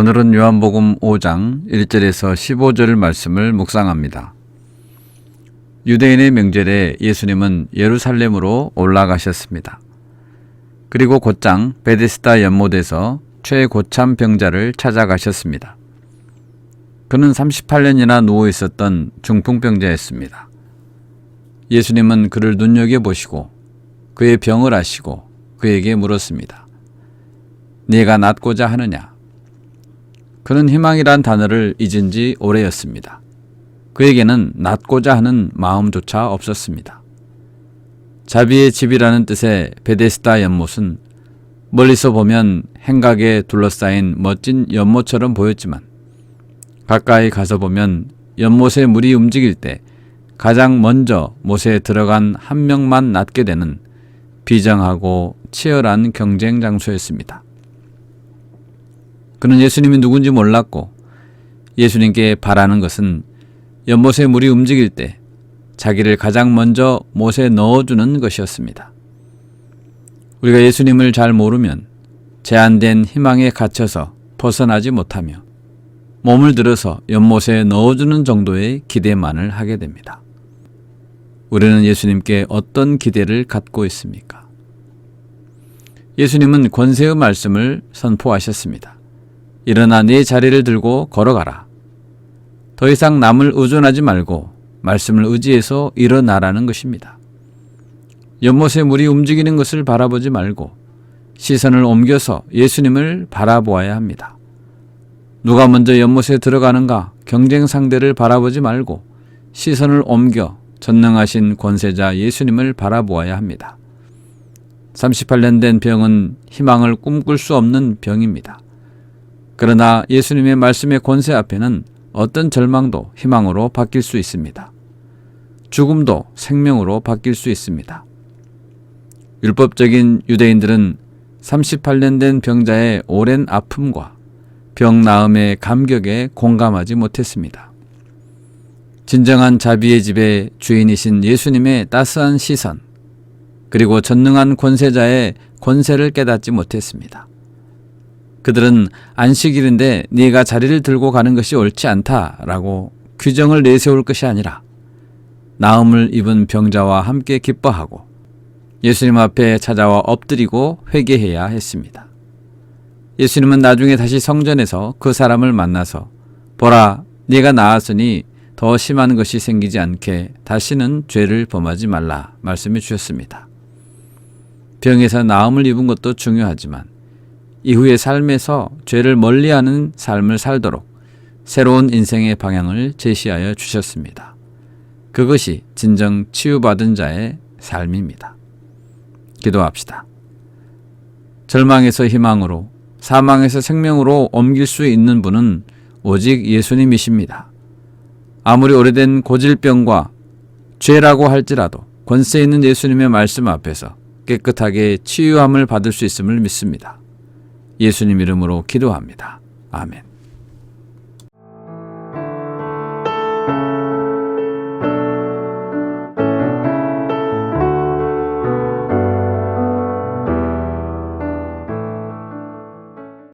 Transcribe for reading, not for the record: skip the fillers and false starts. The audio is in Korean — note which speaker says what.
Speaker 1: 오늘은 요한복음 5장 1절에서 15절 말씀을 묵상합니다. 유대인의 명절에 예수님은 예루살렘으로 올라가셨습니다. 그리고 곧장 베데스다 연못에서 최고참 병자를 찾아가셨습니다. 그는 38년이나 누워 있었던 중풍병자였습니다. 예수님은 그를 눈여겨보시고 그의 병을 아시고 그에게 물었습니다. 네가 낫고자 하느냐? 그는 희망이란 단어를 잊은 지 오래였습니다. 그에게는 낫고자 하는 마음조차 없었습니다. 자비의 집이라는 뜻의 베데스다 연못은 멀리서 보면 행각에 둘러싸인 멋진 연못처럼 보였지만 가까이 가서 보면 연못의 물이 움직일 때 가장 먼저 못에 들어간 한 명만 낫게 되는 비정하고 치열한 경쟁 장소였습니다. 그는 예수님이 누군지 몰랐고 예수님께 바라는 것은 연못의 물이 움직일 때 자기를 가장 먼저 못에 넣어주는 것이었습니다. 우리가 예수님을 잘 모르면 제한된 희망에 갇혀서 벗어나지 못하며 몸을 들어서 연못에 넣어주는 정도의 기대만을 하게 됩니다. 우리는 예수님께 어떤 기대를 갖고 있습니까? 예수님은 권세의 말씀을 선포하셨습니다. 일어나 네 자리를 들고 걸어가라. 더 이상 남을 의존하지 말고 말씀을 의지해서 일어나라는 것입니다. 연못의 물이 움직이는 것을 바라보지 말고 시선을 옮겨서 예수님을 바라보아야 합니다. 누가 먼저 연못에 들어가는가 경쟁 상대를 바라보지 말고 시선을 옮겨 전능하신 권세자 예수님을 바라보아야 합니다. 38년 된 병은 희망을 꿈꿀 수 없는 병입니다. 그러나 예수님의 말씀의 권세 앞에는 어떤 절망도 희망으로 바뀔 수 있습니다. 죽음도 생명으로 바뀔 수 있습니다. 율법적인 유대인들은 38년 된 병자의 오랜 아픔과 병 나음의 감격에 공감하지 못했습니다. 진정한 자비의 집의 주인이신 예수님의 따스한 시선, 그리고 전능한 권세자의 권세를 깨닫지 못했습니다. 그들은 안식일인데 네가 자리를 들고 가는 것이 옳지 않다라고 규정을 내세울 것이 아니라 나음을 입은 병자와 함께 기뻐하고 예수님 앞에 찾아와 엎드리고 회개해야 했습니다. 예수님은 나중에 다시 성전에서 그 사람을 만나서 보라, 네가 나았으니 더 심한 것이 생기지 않게 다시는 죄를 범하지 말라 말씀해 주셨습니다. 병에서 나음을 입은 것도 중요하지만 이후의 삶에서 죄를 멀리하는 삶을 살도록 새로운 인생의 방향을 제시하여 주셨습니다. 그것이 진정 치유받은 자의 삶입니다. 기도합시다. 절망에서 희망으로, 사망에서 생명으로 옮길 수 있는 분은 오직 예수님이십니다. 아무리 오래된 고질병과 죄라고 할지라도 권세 있는 예수님의 말씀 앞에서 깨끗하게 치유함을 받을 수 있음을 믿습니다. 예수님 이름으로 기도합니다. 아멘.